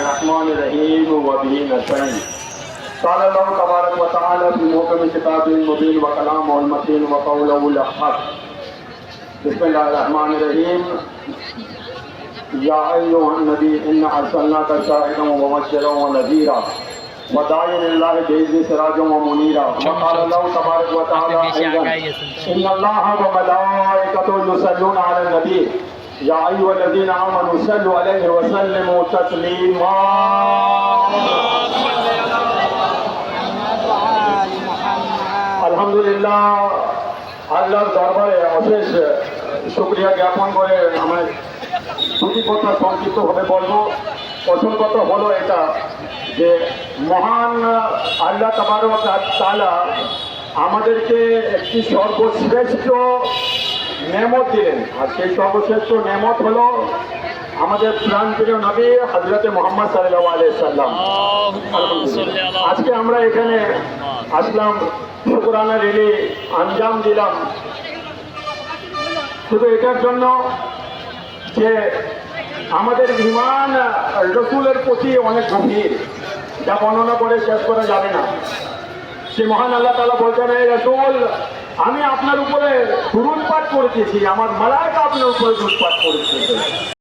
الرحمن الرحيم وبه نستعين. قال الله تبارك وتعالى في محكم كتابه المبين وكلامه المتين وقوله الحق. بسم الله الرحمن الرحيم. يا أيها النبي إنا أرسلناك شاهدا ومبشرا ونذيرا وداعيا إلى الله بإذنه سراجا ومنيرا. وقال الله تبارك وتعالى أيضا إن الله وملائكته يصلون على النبي يا أيها الذين آمنوا صلوا عليه وسلموا تسليما. আলহামদুলিল্লাহ, আল্লাহর দরবারে অশেষ শুকরিয়া জ্ঞাপন করে আমার দুটি কথা সংক্ষিপ্তভাবে বলবো। প্রথম কথা হলো এটা যে মহান আল্লাহ তাবারক ওয়া তাআলা আমাদেরকে একটি সর্বশ্রেষ্ঠ নেমত দিলেন, আর সেই সর্বশ্রেষ্ঠ নেমত হলো আমাদের প্রাণপ্রিয় নবী হযরত মুহাম্মদ সাল্লাল্লাহু আলাইহি সাল্লাম। আজকে আমরা এখানে আসলাম, শুকরানা রেলি আঞ্জাম দিলাম শুধু এটার জন্য যে আমাদের ঈমান রাসূলের প্রতি অনেক গভীর, যা বর্ণনা করে শেষ করা যাবে না। সে মহান আল্লাহ তাআলা বলছেন, হে রাসূল, আমি আপনার উপরে দুরূদ পাঠ করেছি, আমার মালায়েকা আপনার উপরে দুরূদ পাঠ করেছে।